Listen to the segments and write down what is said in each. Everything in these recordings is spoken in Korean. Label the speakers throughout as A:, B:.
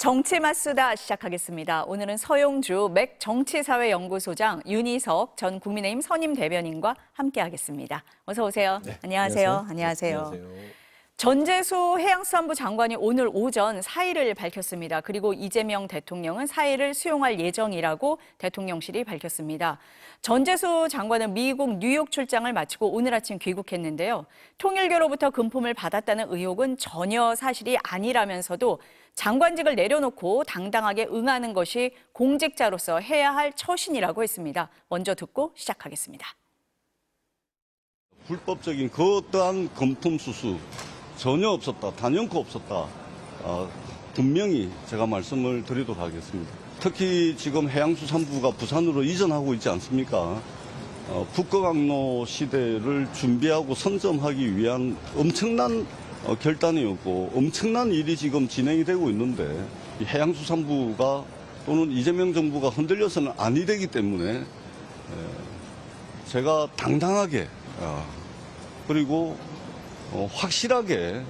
A: 정치 맞수다 시작하겠습니다. 오늘은 서용주 맥 정치사회연구소장 윤희석 전 국민의힘 선임 대변인과 함께하겠습니다. 어서 오세요.
B: 네,
A: 안녕하세요.
B: 안녕하세요.
A: 안녕하세요. 전재수 해양수산부 장관이 오늘 오전 사의를 밝혔습니다. 그리고 이재명 대통령은 사의를 수용할 예정이라고 대통령실이 밝혔습니다. 전재수 장관은 미국 뉴욕 출장을 마치고 오늘 아침 귀국했는데요. 통일교로부터 금품을 받았다는 의혹은 전혀 사실이 아니라면서도 장관직을 내려놓고 당당하게 응하는 것이 공직자로서 해야 할 처신이라고 했습니다. 먼저 듣고 시작하겠습니다.
C: 불법적인 그 어떠한 금품 수수 전혀 없었다. 단연코 없었다. 분명히 제가 말씀을 드리도록 하겠습니다. 특히 지금 해양수산부가 부산으로 이전하고 있지 않습니까? 북거강로 시대를 준비하고 선점하기 위한 엄청난 결단이었고 엄청난 일이 지금 진행이 되고 있는데 해양수산부가 또는 이재명 정부가 흔들려서는 아니 되기 때문에 제가 당당하게 그리고 확실하게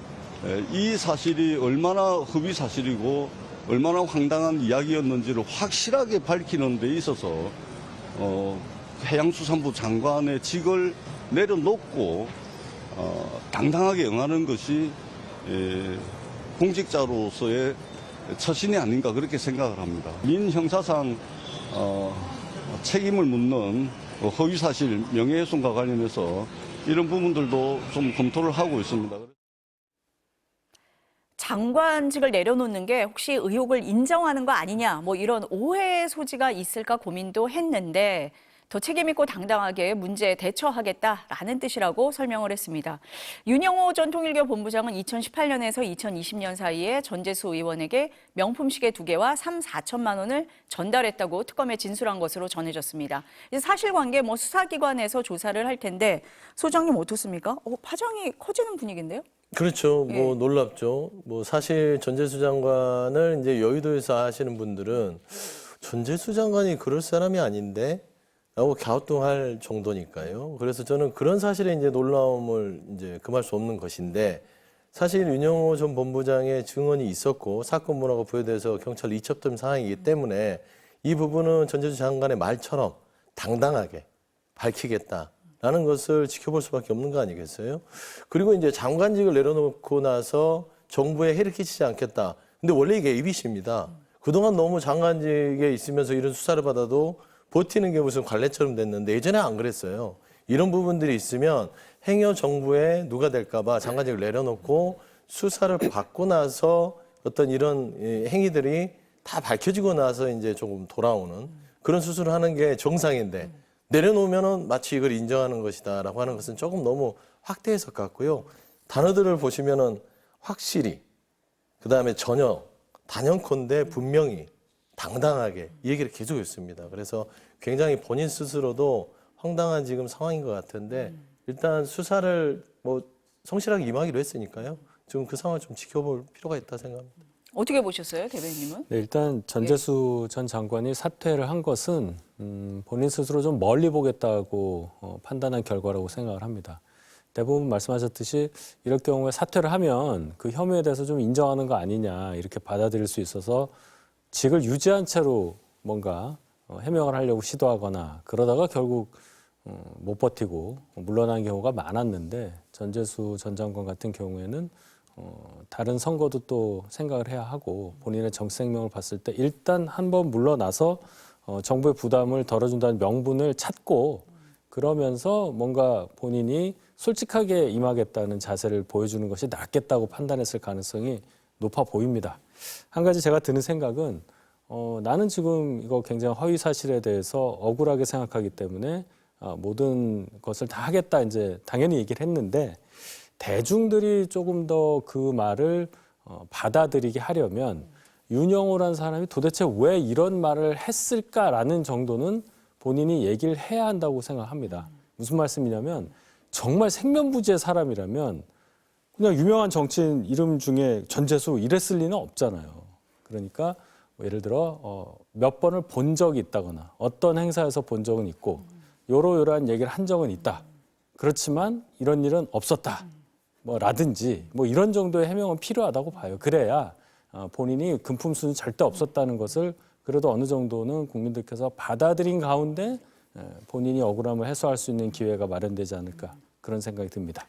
C: 이 사실이 얼마나 허위 사실이고 얼마나 황당한 이야기였는지를 확실하게 밝히는 데 있어서 해양수산부 장관의 직을 내려놓고 당당하게 응하는 것이 공직자로서의 처신이 아닌가 그렇게 생각을 합니다. 민형사상 책임을 묻는 허위사실 명예훼손과 관련해서 이런 부분들도 좀 검토를 하고 있습니다.
A: 장관직을 내려놓는 게 혹시 의혹을 인정하는 거 아니냐, 뭐 이런 오해의 소지가 있을까 고민도 했는데 더 책임있고 당당하게 문제에 대처하겠다라는 뜻이라고 설명을 했습니다. 윤영호 전 통일교 본부장은 2018년에서 2020년 사이에 전재수 의원에게 명품 시계 2개와 4천만 원을 전달했다고 특검에 진술한 것으로 전해졌습니다. 사실관계 수사기관에서 조사를 할 텐데 소장님 어떻습니까? 파장이 커지는 분위기인데요?
B: 그렇죠. 놀랍죠. 사실 전재수 장관을 이제 여의도에서 하시는 분들은 전재수 장관이 그럴 사람이 아닌데 라고 갸우뚱할 정도니까요. 그래서 저는 그런 사실에 이제 놀라움을 이제 금할 수 없는 것인데 사실 윤영호 전 본부장의 증언이 있었고 사건 문화가 부여돼서 경찰 이첩된 상황이기 때문에 이 부분은 전재수 장관의 말처럼 당당하게 밝히겠다라는 것을 지켜볼 수밖에 없는 거 아니겠어요? 그리고 이제 장관직을 내려놓고 나서 정부에 해를 끼치지 않겠다. 근데 원래 이게 ABC입니다. 그동안 너무 장관직에 있으면서 이런 수사를 받아도 버티는 게 무슨 관례처럼 됐는데 예전에 안 그랬어요. 이런 부분들이 있으면 행여 정부에 누가 될까 봐 장관직을 내려놓고 수사를 받고 나서 어떤 이런 행위들이 다 밝혀지고 나서 이제 조금 돌아오는 그런 수술을 하는 게 정상인데 내려놓으면은 마치 이걸 인정하는 것이다라고 하는 것은 조금 너무 확대해서 같고요. 단어들을 보시면은 확실히 그다음에 전혀 단연컨대 분명히 당당하게 이 얘기를 계속 했습니다. 그래서 굉장히 본인 스스로도 황당한 지금 상황인 것 같은데 일단 수사를 성실하게 임하기로 했으니까요. 지금 그 상황을 좀 지켜볼 필요가 있다 생각합니다.
A: 어떻게 보셨어요, 대변인님은?
D: 네, 일단 전재수 전 장관이 사퇴를 한 것은 본인 스스로 좀 멀리 보겠다고 판단한 결과라고 생각을 합니다. 대부분 말씀하셨듯이 이럴 경우에 사퇴를 하면 그 혐의에 대해서 좀 인정하는 거 아니냐 이렇게 받아들일 수 있어서 직을 유지한 채로 뭔가 해명을 하려고 시도하거나 그러다가 결국 못 버티고 물러난 경우가 많았는데 전재수 전 장관 같은 경우에는 다른 선거도 또 생각을 해야 하고 본인의 정치 생명을 봤을 때 일단 한번 물러나서 정부의 부담을 덜어준다는 명분을 찾고 그러면서 뭔가 본인이 솔직하게 임하겠다는 자세를 보여주는 것이 낫겠다고 판단했을 가능성이 높아 보입니다. 한 가지 제가 드는 생각은 나는 지금 이거 굉장히 허위 사실에 대해서 억울하게 생각하기 때문에 모든 것을 다 하겠다 이제 당연히 얘기를 했는데 대중들이 조금 더 그 말을 받아들이게 하려면 윤영호라는 사람이 도대체 왜 이런 말을 했을까라는 정도는 본인이 얘기를 해야 한다고 생각합니다. 무슨 말씀이냐면 정말 생면부지의 사람이라면 그냥 유명한 정치인 이름 중에 전재수 이랬을 리는 없잖아요. 그러니까 예를 들어 몇 번을 본 적이 있다거나 어떤 행사에서 본 적은 있고 요러요러한 얘기를 한 적은 있다. 그렇지만 이런 일은 없었다. 라든지 이런 정도의 해명은 필요하다고 봐요. 그래야 본인이 금품수는 절대 없었다는 것을 그래도 어느 정도는 국민들께서 받아들인 가운데 본인이 억울함을 해소할 수 있는 기회가 마련되지 않을까 그런 생각이 듭니다.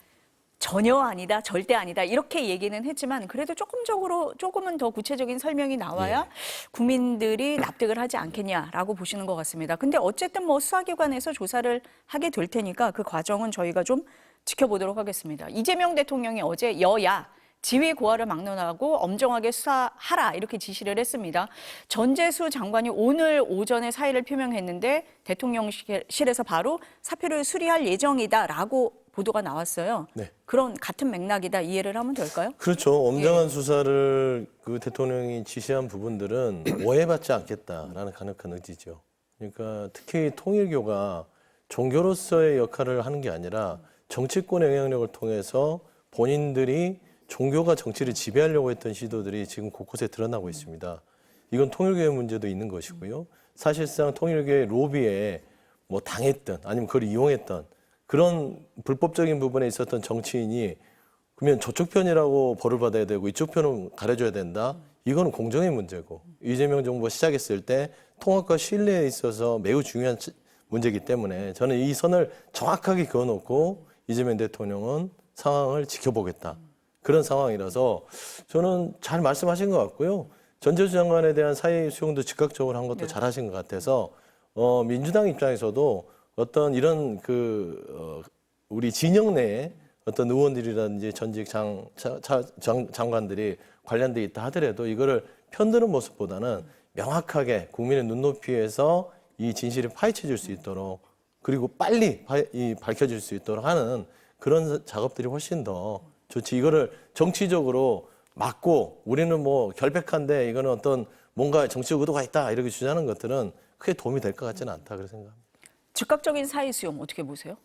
A: 전혀 아니다, 절대 아니다 이렇게 얘기는 했지만 그래도 조금은 더 구체적인 설명이 나와야 국민들이 납득을 하지 않겠냐라고 보시는 것 같습니다. 근데 어쨌든 뭐 수사기관에서 조사를 하게 될 테니까 그 과정은 저희가 좀 지켜보도록 하겠습니다. 이재명 대통령이 어제 여야 지휘 고하를 막론하고 엄정하게 수사하라 이렇게 지시를 했습니다. 전재수 장관이 오늘 오전에 사의를 표명했는데 대통령실에서 바로 사표를 수리할 예정이다라고 보도가 나왔어요.
B: 네.
A: 그런 같은 맥락이다 이해를 하면 될까요?
B: 그렇죠. 엄정한 수사를 그 대통령이 지시한 부분들은 오해받지 않겠다라는 강력한 의지죠. 그러니까 특히 통일교가 종교로서의 역할을 하는 게 아니라 정치권의 영향력을 통해서 본인들이 종교가 정치를 지배하려고 했던 시도들이 지금 곳곳에 드러나고 있습니다. 이건 통일교의 문제도 있는 것이고요. 사실상 통일교의 로비에 뭐 당했던 아니면 그걸 이용했던 그런 불법적인 부분에 있었던 정치인이 그러면 저쪽 편이라고 벌을 받아야 되고 이쪽 편은 가려줘야 된다. 이거는 공정의 문제고 이재명 정부가 시작했을 때 통합과 신뢰에 있어서 매우 중요한 문제이기 때문에 저는 이 선을 정확하게 그어놓고 이재명 대통령은 상황을 지켜보겠다. 그런 상황이라서 저는 잘 말씀하신 것 같고요. 전재수 장관에 대한 사의 수용도 즉각적으로 한 것도 잘하신 것 같아서 민주당 입장에서도 어떤 이런 우리 진영 내에 어떤 의원들이라든지 전직 장관들이 관련돼 있다 하더라도 이거를 편드는 모습보다는 명확하게 국민의 눈높이에서 이 진실이 파헤쳐질 수 있도록 그리고 빨리 밝혀질 수 있도록 하는 그런 작업들이 훨씬 더 좋지. 이거를 정치적으로 막고 우리는 뭐 결백한데 이거는 어떤 뭔가 정치적 의도가 있다 이렇게 주장하는 것들은 크게 도움이 될 것 같지는 않다 그렇게 생각합니다.
A: 즉각적인 사의 수용 어떻게 보세요?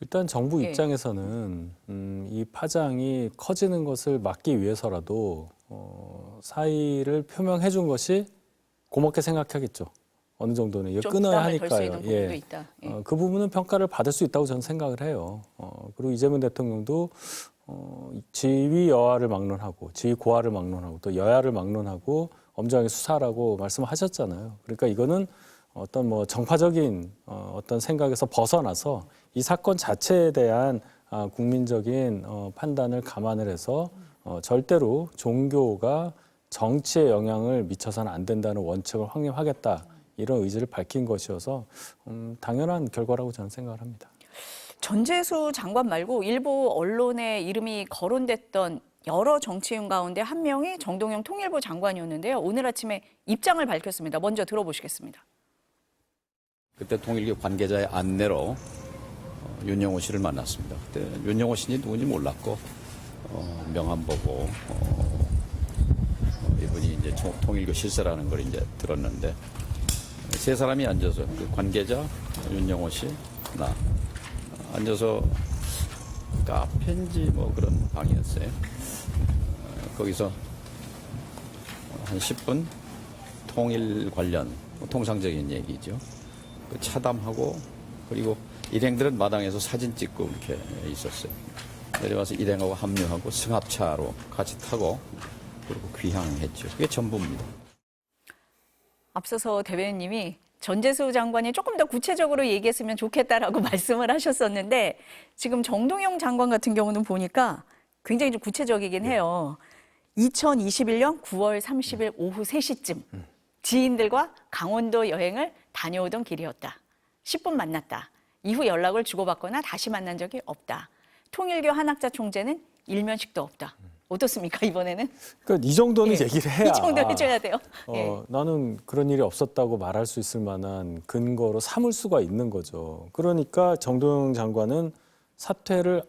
D: 일단 정부 입장에서는 이 파장이 커지는 것을 막기 위해서라도 사의를 표명해 준 것이 고맙게 생각하겠죠. 어느 정도는 이거 끊어야 하니까요. 그 부분은 평가를 받을 수 있다고 저는 생각을 해요. 그리고 이재명 대통령도 지위 여하를 막론하고 지위 고하를 막론하고 또 여야를 막론하고 엄정하게 수사하라고 말씀하셨잖아요. 그러니까 이거는 어떤 뭐 정파적인 어떤 생각에서 벗어나서 이 사건 자체에 대한 국민적인 판단을 감안을 해서 절대로 종교가 정치에 영향을 미쳐서는 안 된다는 원칙을 확립하겠다 이런 의지를 밝힌 것이어서 당연한 결과라고 저는 생각을 합니다.
A: 전재수 장관 말고 일부 언론에 이름이 거론됐던 여러 정치인 가운데 한 명이 정동영 통일부 장관이었는데요. 오늘 아침에 입장을 밝혔습니다. 먼저 들어보시겠습니다.
E: 그때 통일교 관계자의 안내로 윤영호 씨를 만났습니다. 그때 윤영호 씨인지 누군지 몰랐고 명함 보고 이분이 이제 통일교 실세라는 걸 이제 들었는데 세 사람이 앉아서 그 관계자 윤영호 씨, 나 앉아서 카페인지 뭐 그런 방이었어요. 거기서 한 10분 통일 관련 통상적인 얘기죠. 차담하고 그리고 일행들은 마당에서 사진 찍고 이렇게 있었어요. 내려와서 일행하고 합류하고 승합차로 같이 타고 그리고 귀향했죠. 그게 전부입니다.
A: 앞서서 대변인님이 전재수 장관이 조금 더 구체적으로 얘기했으면 좋겠다라고 말씀을 하셨었는데 지금 정동영 장관 같은 경우는 보니까 굉장히 좀 구체적이긴 해요. 2021년 9월 30일 오후 3시쯤 지인들과 강원도 여행을 다녀오던 길이었다. 10분 만났다. 이후 연락을 주고받거나 다시 만난 적이 없다. 통일교 한학자 총재는 일면식도 없다. 어떻습니까 이번에는?
D: 그러니까 이 정도는 얘기를 해야.
A: 이 정도 해줘야 돼요.
D: 나는 그런 일이 없었다고 말할 수 있을 만한 근거로 삼을 수가 있는 거죠. 그러니까 정동영 장관은 사퇴를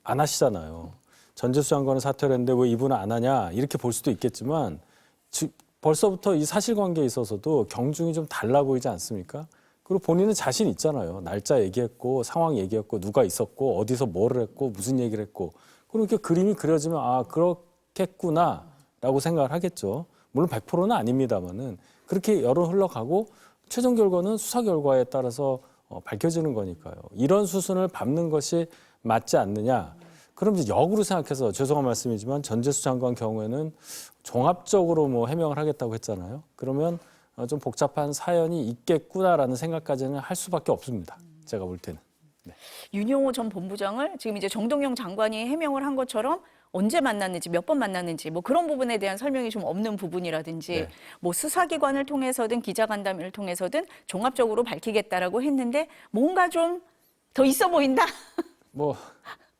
D: 안 하시잖아요. 전재수 장관은 사퇴를 했는데 왜 이분은 안 하냐 이렇게 볼 수도 있겠지만 벌써부터 이 사실관계에 있어서도 경중이 좀 달라 보이지 않습니까? 그리고 본인은 자신 있잖아요. 날짜 얘기했고 상황 얘기했고 누가 있었고 어디서 뭐를 했고 무슨 얘기를 했고 그렇게 그림이 그려지면 아 그렇겠구나라고 생각을 하겠죠. 물론 100%는 아닙니다만은 그렇게 여론 흘러가고 최종 결과는 수사 결과에 따라서 밝혀지는 거니까요. 이런 수순을 밟는 것이 맞지 않느냐. 그럼 이제 역으로 생각해서 죄송한 말씀이지만 전재수 장관 경우에는 종합적으로 뭐 해명을 하겠다고 했잖아요. 그러면 좀 복잡한 사연이 있겠구나라는 생각까지는 할 수밖에 없습니다. 제가 볼 때는.
A: 윤영호 전 본부장을 지금 이제 정동영 장관이 해명을 한 것처럼 언제 만났는지 몇 번 만났는지 뭐 그런 부분에 대한 설명이 좀 없는 부분이라든지
D: 네.
A: 뭐 수사기관을 통해서든 기자간담회를 통해서든 종합적으로 밝히겠다라고 했는데 뭔가 좀 더 있어 보인다.
D: 뭐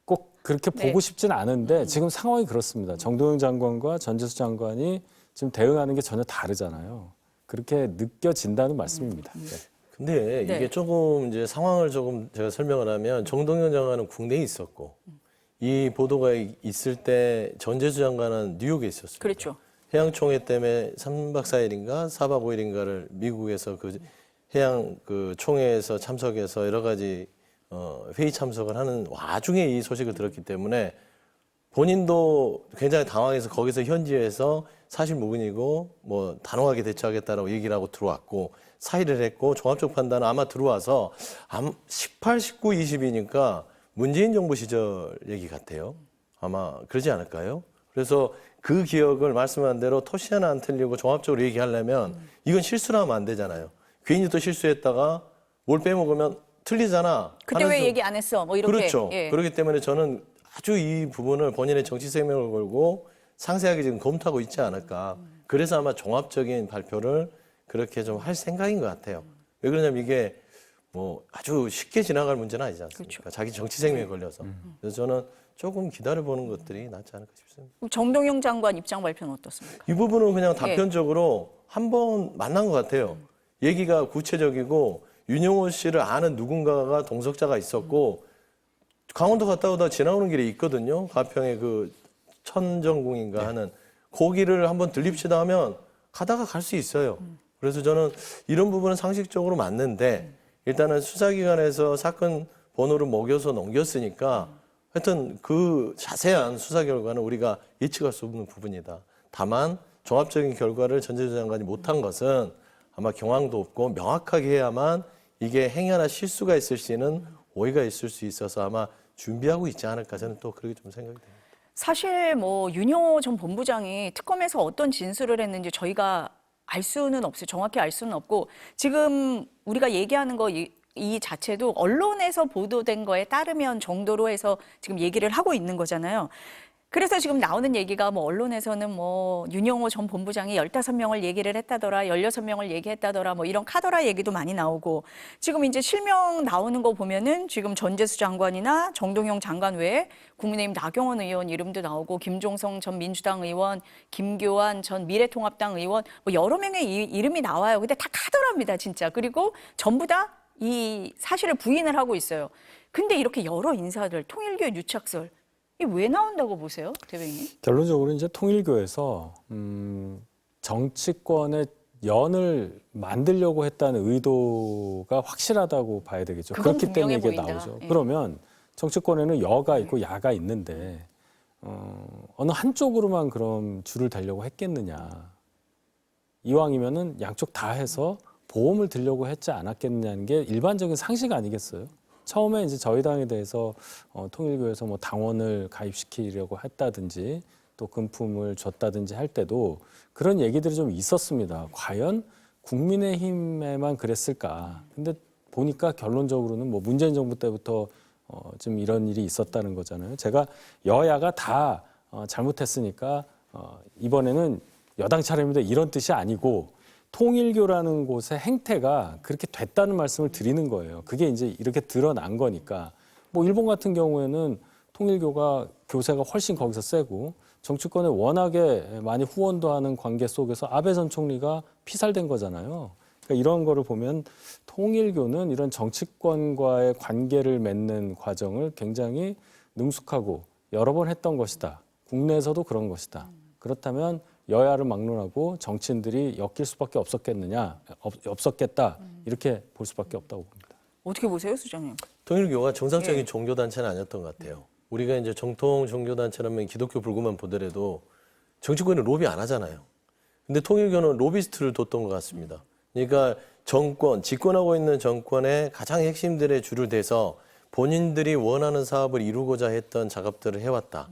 D: 꼭 그렇게
A: 네.
D: 보고 싶지는 않은데 지금 상황이 그렇습니다. 정동영 장관과 전재수 장관이 지금 대응하는 게 전혀 다르잖아요. 그렇게 느껴진다는 말씀입니다. 네.
B: 근데
A: 네.
B: 이게 조금 이제 상황을 조금 제가 설명을 하면 정동영 장관은 국내에 있었고 이 보도가 있을 때 전재수 장관은 뉴욕에 있었습니다.
A: 그렇죠.
B: 해양총회 때문에 3박 4일인가 4박 5일인가를 미국에서 그 해양 그 총회에서 참석해서 여러 가지 회의 참석을 하는 와중에 이 소식을 들었기 때문에 본인도 굉장히 당황해서 거기서 현지에서 사실무근이고 뭐 단호하게 대처하겠다라고 얘기를 하고 들어왔고 사의를 했고 종합적 판단은 아마 들어와서 18, 19, 20이니까 문재인 정부 시절 얘기 같아요. 아마 그러지 않을까요? 그래서 그 기억을 말씀한 대로 토시 하나 안 틀리고 종합적으로 얘기하려면 이건 실수를 하면 안 되잖아요. 괜히 또 실수했다가 뭘 빼먹으면 틀리잖아.
A: 그때 왜 얘기 안 했어? 뭐 이렇게.
B: 그렇죠.
A: 예.
B: 그렇기 때문에 저는 아주 이 부분을 본인의 정치 생명을 걸고 상세하게 지금 검토하고 있지 않을까. 그래서 아마 종합적인 발표를 그렇게 좀 할 생각인 것 같아요. 왜 그러냐면 이게 뭐 아주 쉽게 지나갈 문제는 아니지 않습니까?
A: 그렇죠.
B: 자기 정치 생명에 걸려서. 그래서 저는 조금 기다려보는 것들이 낫지 않을까 싶습니다.
A: 정동영 장관 입장 발표는 어떻습니까?
B: 이 부분은 그냥 단편적으로 한 번 만난 것 같아요. 얘기가 구체적이고 윤영호 씨를 아는 누군가가 동석자가 있었고 강원도 갔다 오다 지나오는 길에 있거든요. 가평에 그 천정궁인가 하는 거기를 한번 들립시다 하면 가다가 갈 수 있어요. 그래서 저는 이런 부분은 상식적으로 맞는데 일단은 수사기관에서 사건 번호를 먹여서 넘겼으니까 하여튼 그 자세한 수사 결과는 우리가 예측할 수 없는 부분이다. 다만 종합적인 결과를 전재수 장관이 못한 것은 아마 경황도 없고 명확하게 해야만 이게 행여나 실수가 있을 수 있는 오해가 있을 수 있어서 아마 준비하고 있지 않을까 저는 또 그렇게 좀 생각이 됩니다.
A: 사실 뭐 윤영호 전 본부장이 특검에서 어떤 진술을 했는지 저희가 알 수는 없어요. 정확히 알 수는 없고 지금 우리가 얘기하는 거 이 자체도 언론에서 보도된 거에 따르면 정도로 해서 지금 얘기를 하고 있는 거잖아요. 그래서 지금 나오는 얘기가 뭐 언론에서는 뭐 윤영호 전 본부장이 15명을 얘기를 했다더라, 16명을 얘기했다더라, 뭐 이런 카더라 얘기도 많이 나오고 지금 이제 실명 나오는 거 보면은 지금 전재수 장관이나 정동영 장관 외에 국민의힘 나경원 의원 이름도 나오고 김종성 전 민주당 의원, 김교환 전 미래통합당 의원 뭐 여러 명의 이름이 나와요. 근데 다 카더라입니다, 진짜. 그리고 전부 다 이 사실을 부인을 하고 있어요. 근데 이렇게 여러 인사들 통일교 유착설 이게 왜 나온다고 보세요, 대변인님?
D: 결론적으로 이제 통일교에서 정치권의 연을 만들려고 했다는 의도가 확실하다고 봐야 되겠죠.
A: 그건
D: 그렇기 때문에 이게
A: 분명해 보인다.
D: 나오죠.
A: 예.
D: 그러면 정치권에는 여가 있고 야가 있는데 어느 한쪽으로만 그럼 줄을 대려고 했겠느냐. 이왕이면은 양쪽 다 해서 보험을 들려고 했지 않았겠느냐는 게 일반적인 상식 아니겠어요? 처음에 이제 저희 당에 대해서 통일교에서 뭐 당원을 가입시키려고 했다든지 또 금품을 줬다든지 할 때도 그런 얘기들이 좀 있었습니다. 과연 국민의힘에만 그랬을까? 근데 보니까 결론적으로는 뭐 문재인 정부 때부터 좀 이런 일이 있었다는 거잖아요. 제가 여야가 다 잘못했으니까 이번에는 여당 차례입니다. 이런 뜻이 아니고 통일교라는 곳의 행태가 그렇게 됐다는 말씀을 드리는 거예요. 그게 이제 이렇게 드러난 거니까. 뭐 일본 같은 경우에는 통일교가 교세가 훨씬 거기서 세고 정치권에 워낙에 많이 후원도 하는 관계 속에서 아베 전 총리가 피살된 거잖아요. 그러니까 이런 거를 보면 통일교는 이런 정치권과의 관계를 맺는 과정을 굉장히 능숙하고 여러 번 했던 것이다. 국내에서도 그런 것이다. 그렇다면 여야를 막론하고 정치인들이 엮일 수밖에 없었겠다. 이렇게 볼 수밖에 없다고 봅니다.
A: 어떻게 보세요, 수장님?
B: 통일교가 정상적인 종교단체는 아니었던 것 같아요. 우리가 이제 정통 종교단체라면 기독교 불교만 보더라도 정치권은 로비 안 하잖아요. 근데 통일교는 로비스트를 뒀던 것 같습니다. 그러니까 정권, 집권하고 있는 정권의 가장 핵심들의 줄을 대서 본인들이 원하는 사업을 이루고자 했던 작업들을 해왔다.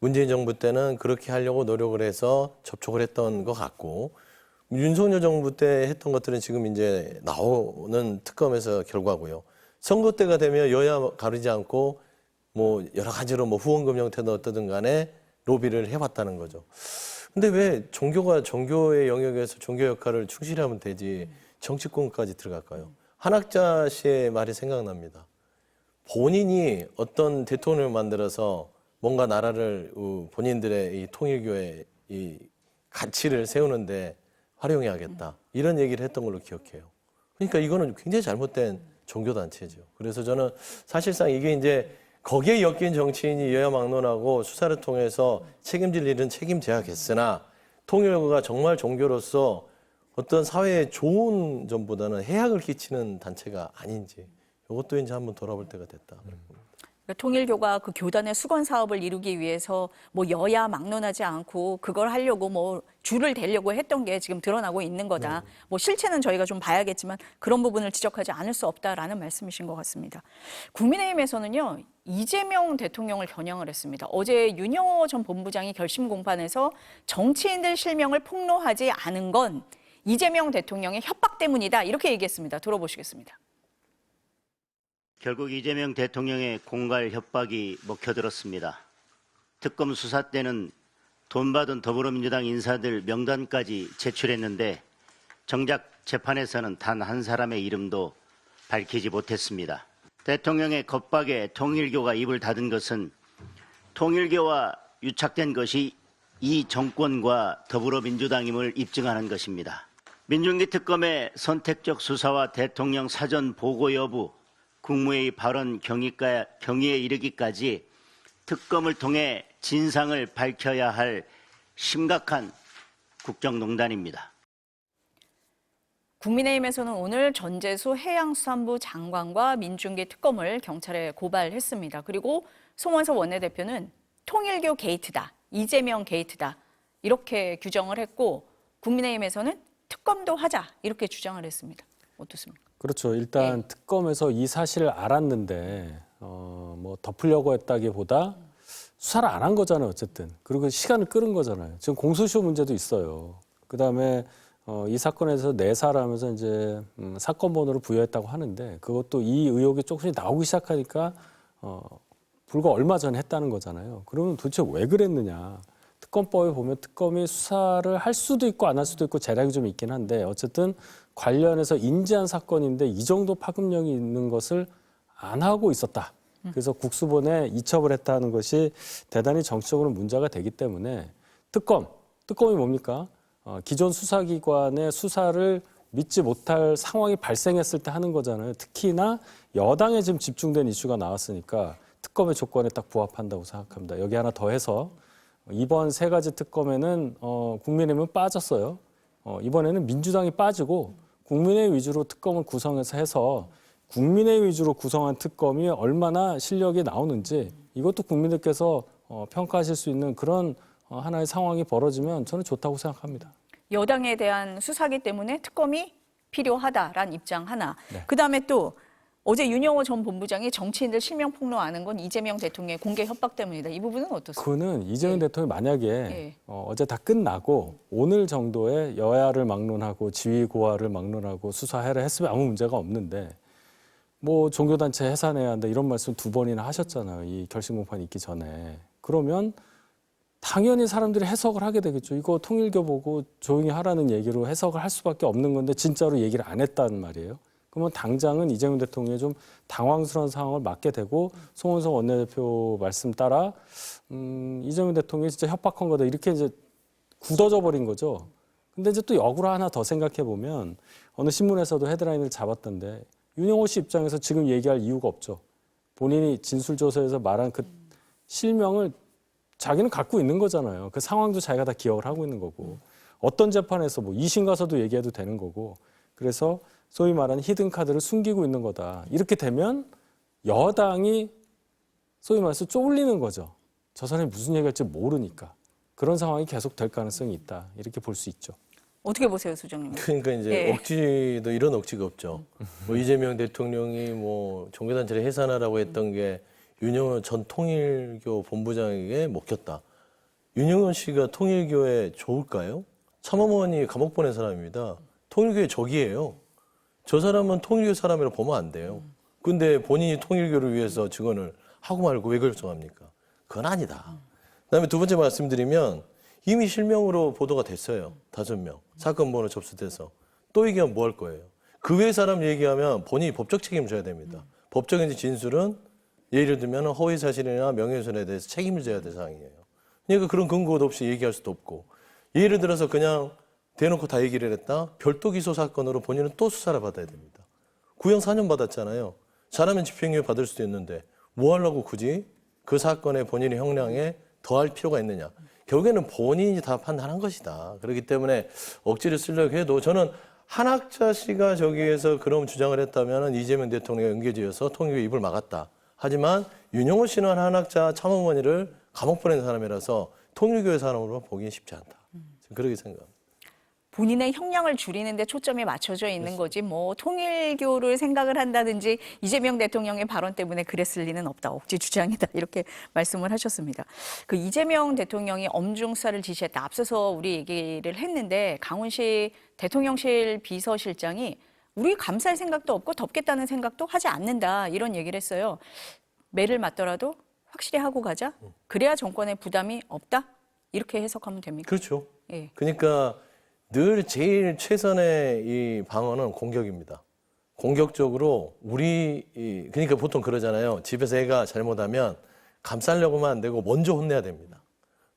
B: 문재인 정부 때는 그렇게 하려고 노력을 해서 접촉을 했던 것 같고 윤석열 정부 때 했던 것들은 지금 이제 나오는 특검에서 결과고요. 선거 때가 되면 여야 가리지 않고 뭐 여러 가지로 뭐 후원금 형태든 어떠든 간에 로비를 해왔다는 거죠. 근데 왜 종교가 종교의 영역에서 종교 역할을 충실히 하면 되지 정치권까지 들어갈까요? 한학자 씨의 말이 생각납니다. 본인이 어떤 대통령을 만들어서 뭔가 나라를 본인들의 이 통일교의 이 가치를 세우는데 활용해야겠다. 이런 얘기를 했던 걸로 기억해요. 그러니까 이거는 굉장히 잘못된 종교단체죠. 그래서 저는 사실상 이게 이제 거기에 엮인 정치인이 여야 막론하고 수사를 통해서 책임질 일은 책임져야겠으나 통일교가 정말 종교로서 어떤 사회에 좋은 점보다는 해악을 끼치는 단체가 아닌지 이것도 이제 한번 돌아볼 때가 됐다.
A: 그러니까 통일교가 그 교단의 수건 사업을 이루기 위해서 뭐 여야 막론하지 않고 그걸 하려고 뭐 줄을 대려고 했던 게 지금 드러나고 있는 거다. 뭐 실체는 저희가 좀 봐야겠지만 그런 부분을 지적하지 않을 수 없다라는 말씀이신 것 같습니다. 국민의힘에서는요, 이재명 대통령을 겨냥을 했습니다. 어제 윤영호 전 본부장이 결심 공판에서 정치인들 실명을 폭로하지 않은 건 이재명 대통령의 협박 때문이다. 이렇게 얘기했습니다. 들어보시겠습니다.
F: 결국 이재명 대통령의 공갈 협박이 먹혀들었습니다. 특검 수사 때는 돈 받은 더불어민주당 인사들 명단까지 제출했는데 정작 재판에서는 단 한 사람의 이름도 밝히지 못했습니다. 대통령의 겁박에 통일교가 입을 닫은 것은 통일교와 유착된 것이 이 정권과 더불어민주당임을 입증하는 것입니다. 민중기 특검의 선택적 수사와 대통령 사전 보고 여부, 국무회의 발언 경위에 이르기까지 특검을 통해 진상을 밝혀야 할 심각한 국정농단입니다.
A: 국민의힘에서는 오늘 전재수 해양수산부 장관과 민중기 특검을 경찰에 고발했습니다. 그리고 송원석 원내대표는 통일교 게이트다, 이재명 게이트다 이렇게 규정을 했고 국민의힘에서는 특검도 하자 이렇게 주장을 했습니다. 어떻습니까?
D: 그렇죠. 일단 특검에서 이 사실을 알았는데 뭐 덮으려고 했다기보다 수사를 안 한 거잖아요. 어쨌든. 그리고 시간을 끌은 거잖아요. 지금 공소시효 문제도 있어요. 그다음에 이 사건에서 내사라면서 이제 사건 번호를 부여했다고 하는데 그것도 이 의혹이 조금씩 나오기 시작하니까 불과 얼마 전에 했다는 거잖아요. 그러면 도대체 왜 그랬느냐. 특검법에 보면 특검이 수사를 할 수도 있고 안 할 수도 있고 제약이 좀 있긴 한데 어쨌든 관련해서 인지한 사건인데 이 정도 파급력이 있는 것을 안 하고 있었다. 그래서 국수본에 이첩을 했다는 것이 대단히 정치적으로 문제가 되기 때문에 특검이 뭡니까? 기존 수사기관의 수사를 믿지 못할 상황이 발생했을 때 하는 거잖아요. 특히나 여당에 지금 집중된 이슈가 나왔으니까 특검의 조건에 딱 부합한다고 생각합니다. 여기 하나 더 해서 이번 세 가지 특검에는 국민의힘은 빠졌어요. 이번에는 민주당이 빠지고 국민의힘 위주로 특검을 구성해서 해서 국민의힘 위주로 구성한 특검이 얼마나 실력이 나오는지 이것도 국민들께서 평가하실 수 있는 그런 하나의 상황이 벌어지면 저는 좋다고 생각합니다.
A: 여당에 대한 수사기 때문에 특검이 필요하다라는 입장 하나.
D: 네.
A: 그다음에 또 어제 윤영호 전 본부장이 정치인들 실명 폭로하는 건 이재명 대통령의 공개 협박 때문이다. 이 부분은 어떻습니까?
D: 그거는 이재명 대통령이 만약에
A: 예.
D: 어제 다 끝나고 오늘 정도의 여야를 막론하고 지휘고하를 막론하고 수사해라 했으면 아무 문제가 없는데 뭐 종교단체 해산해야 한다 이런 말씀 2번이나 하셨잖아요. 이 결심공판이 있기 전에. 그러면 당연히 사람들이 해석을 하게 되겠죠. 이거 통일교 보고 조용히 하라는 얘기로 해석을 할 수밖에 없는 건데 진짜로 얘기를 안 했다는 말이에요. 그러면 당장은 이재명 대통령이 좀 당황스러운 상황을 맞게 되고 송원석 원내대표 말씀 따라 이재명 대통령이 진짜 협박한 거다 이렇게 이제 굳어져 버린 거죠. 근데 이제 또 역으로 하나 더 생각해 보면 어느 신문에서도 헤드라인을 잡았던데 윤영호 씨 입장에서 지금 얘기할 이유가 없죠. 본인이 진술조서에서 말한 그 실명을 자기는 갖고 있는 거잖아요. 그 상황도 자기가 다 기억을 하고 있는 거고 어떤 재판에서 뭐 2심 가서도 얘기해도 되는 거고 그래서 소위 말하는 히든 카드를 숨기고 있는 거다. 이렇게 되면 여당이 소위 말해서 쫄리는 거죠. 저 사람이 무슨 얘기할지 모르니까. 그런 상황이 계속 될 가능성이 있다. 이렇게 볼 수 있죠.
A: 어떻게 보세요, 수정님?
B: 그러니까 이제
A: 예.
B: 억지도 이런 억지가 없죠. 뭐 이재명 대통령이 뭐 종교단체를 해산하라고 했던 게 윤영호 전 통일교 본부장에게 먹혔다. 윤영호 씨가 통일교에 좋을까요? 참어머니 감옥 보낸 사람입니다. 통일교의 적이에요. 저 사람은 통일교 사람이라고 보면 안 돼요. 근데 본인이 통일교를 위해서 증언을 하고 말고 왜 결정합니까? 그건 아니다. 그다음에 두 번째 말씀드리면 이미 실명으로 보도가 됐어요. 5명. 사건 번호 접수돼서. 또 얘기하면 뭐 할 거예요? 그 외 사람 얘기하면 본인이 법적 책임을 져야 됩니다. 법적인 진술은 예를 들면 허위 사실이나 명예훼손에 대해서 책임을 져야 될 사항이에요. 그러니까 그런 근거도 없이 얘기할 수도 없고 예를 들어서 그냥 대놓고 다 얘기를 했다. 별도 기소 사건으로 본인은 또 수사를 받아야 됩니다. 구형 4년 받았잖아요. 잘하면 집행유예 받을 수도 있는데 뭐 하려고 굳이 그 사건에 본인의 형량에 더할 필요가 있느냐. 결국에는 본인이 다 판단한 것이다. 그렇기 때문에 억지를 쓰려고 해도 저는 한학자 씨가 저기에서 그런 주장을 했다면 이재명 대통령이 연계지어서 통일교 입을 막았다. 하지만 윤영호 씨는 한학자 참어머니를 감옥 보낸 사람이라서 통일교의 사람으로 보기엔 쉽지 않다. 그렇게 생각합니다.
A: 본인의 형량을 줄이는 데 초점이 맞춰져 있는 거지 뭐 통일교를 생각을 한다든지 이재명 대통령의 발언 때문에 그랬을 리는 없다. 억지 주장이다. 이렇게 말씀을 하셨습니다. 그 이재명 대통령이 엄중 수사를 지시했다. 앞서서 우리 얘기를 했는데 강훈식 대통령실 비서실장이 우리 감쌀 생각도 없고 덮겠다는 생각도 하지 않는다. 이런 얘기를 했어요. 매를 맞더라도 확실히 하고 가자. 그래야 정권에 부담이 없다. 이렇게 해석하면 됩니까?
B: 그렇죠.
A: 예.
B: 그러니까 늘 제일 최선의 이 방어는 공격입니다. 공격적으로 그러니까 보통 그러잖아요. 집에서 애가 잘못하면 감싸려고만 안 되고 먼저 혼내야 됩니다.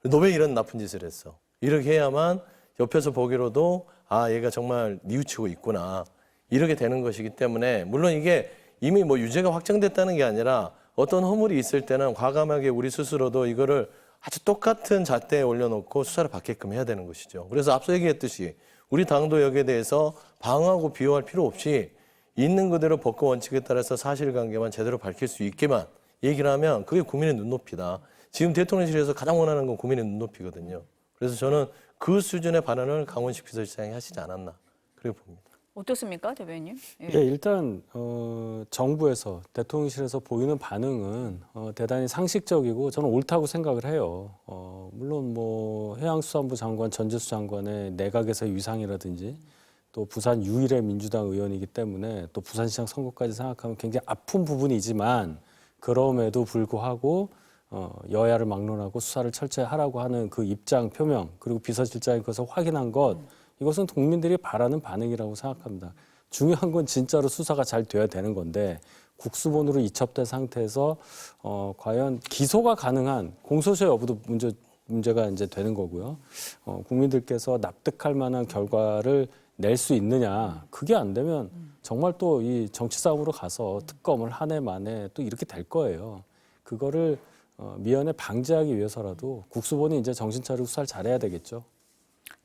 B: 너 왜 이런 나쁜 짓을 했어? 이렇게 해야만 옆에서 보기로도 아, 얘가 정말 뉘우치고 있구나. 이렇게 되는 것이기 때문에 물론 이게 이미 뭐 유죄가 확정됐다는 게 아니라 어떤 허물이 있을 때는 과감하게 우리 스스로도 이거를 아주 똑같은 잣대에 올려놓고 수사를 받게끔 해야 되는 것이죠. 그래서 앞서 얘기했듯이 우리 당도 여기에 대해서 방어하고 비호할 필요 없이 있는 그대로 법과 원칙에 따라서 사실관계만 제대로 밝힐 수 있게만 얘기를 하면 그게 국민의 눈높이다. 지금 대통령실에서 가장 원하는 건 국민의 눈높이거든요. 그래서 저는 그 수준의 발언을 강훈식 비서실장이 하시지 않았나 그렇게 봅니다.
A: 어떻습니까, 대변인? 예.
D: 예, 일단 정부에서 대통령실에서 보이는 반응은 대단히 상식적이고 저는 옳다고 생각을 해요. 물론 뭐 해양수산부 장관 전재수 장관의 내각에서의 위상이라든지 또 부산 유일의 민주당 의원이기 때문에 또 부산시장 선거까지 생각하면 굉장히 아픈 부분이지만 그럼에도 불구하고 여야를 막론하고 수사를 철저히 하라고 하는 그 입장 표명 그리고 비서실장이 그것을 확인한 것 이것은 국민들이 바라는 반응이라고 생각합니다. 중요한 건 진짜로 수사가 잘 돼야 되는 건데 국수본으로 이첩된 상태에서 과연 기소가 가능한 공소시효 여부도 문제가 이제 되는 거고요. 국민들께서 납득할 만한 결과를 낼 수 있느냐 그게 안 되면 정말 또 이 정치 싸움으로 가서 특검을 한 해 만에 또 이렇게 될 거예요. 그거를 미연에 방지하기 위해서라도 국수본이 이제 정신 차리고 수사를 잘해야 되겠죠.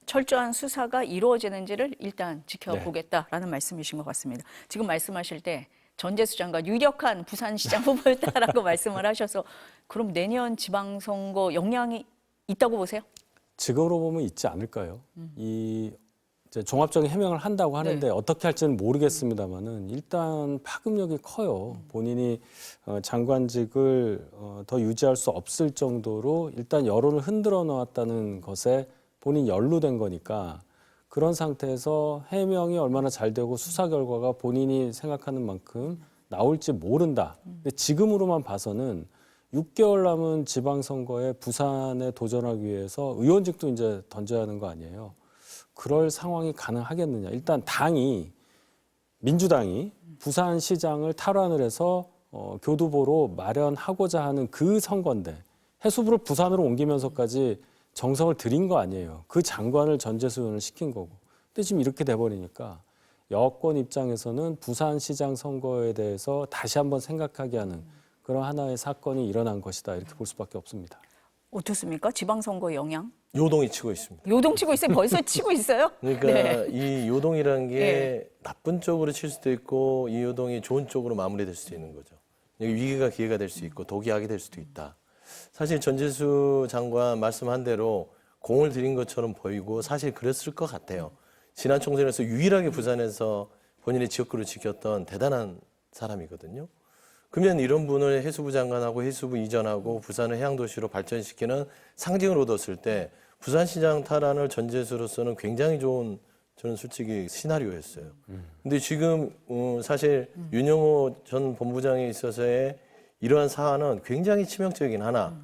A: 철저한 수사가 이루어지는지를 일단 지켜보겠다라는 말씀이신 것 같습니다. 지금 말씀하실 때 전재수 장관 유력한 부산시장 후보였다라고 말씀을 하셔서 그럼 내년 지방선거 영향이 있다고 보세요?
D: 지금으로 보면 있지 않을까요? 이 이제 종합적인 해명을 한다고 하는데
A: 네.
D: 어떻게 할지는 모르겠습니다만은 일단 파급력이 커요. 본인이 장관직을 더 유지할 수 없을 정도로 일단 여론을 흔들어 놓았다는 것에 본인이 연루된 거니까 그런 상태에서 해명이 얼마나 잘 되고 수사 결과가 본인이 생각하는 만큼 나올지 모른다. 근데 지금으로만 봐서는 6개월 남은 지방선거에 부산에 도전하기 위해서 의원직도 이제 던져야 하는 거 아니에요. 그럴 상황이 가능하겠느냐. 일단 민주당이 부산시장을 탈환을 해서 교두보로 마련하고자 하는 그 선거인데 해수부를 부산으로 옮기면서까지 정성을 들인 거 아니에요. 그 장관을 전재수 의원을 시킨 거고. 근데 지금 이렇게 돼버리니까 여권 입장에서는 부산시장 선거에 대해서 다시 한번 생각하게 하는 그런 하나의 사건이 일어난 것이다. 이렇게 볼 수밖에 없습니다.
A: 어떻습니까? 지방선거 영향?
B: 요동이 치고 있습니다.
A: 요동치고 있어요? 벌써 치고 있어요?
B: 그러니까
A: 네.
B: 이 요동이라는 게
A: 네.
B: 나쁜 쪽으로 칠 수도 있고 이 요동이 좋은 쪽으로 마무리될 수도 있는 거죠. 위기가 기회가 될 수 있고 독이 약이 될 수도 있다. 사실 전재수 장관 말씀한 대로 공을 들인 것처럼 보이고 사실 그랬을 것 같아요. 지난 총선에서 유일하게 부산에서 본인의 지역구를 지켰던 대단한 사람이거든요. 그러면 이런 분을 해수부 장관하고 해수부 이전하고 부산을 해양도시로 발전시키는 상징을 얻었을 때 부산시장 탈환을 전제수로서는 굉장히 좋은 저는 솔직히 시나리오였어요. 근데 지금 사실 윤영호 전 본부장에 있어서의 이러한 사안은 굉장히 치명적이긴 하나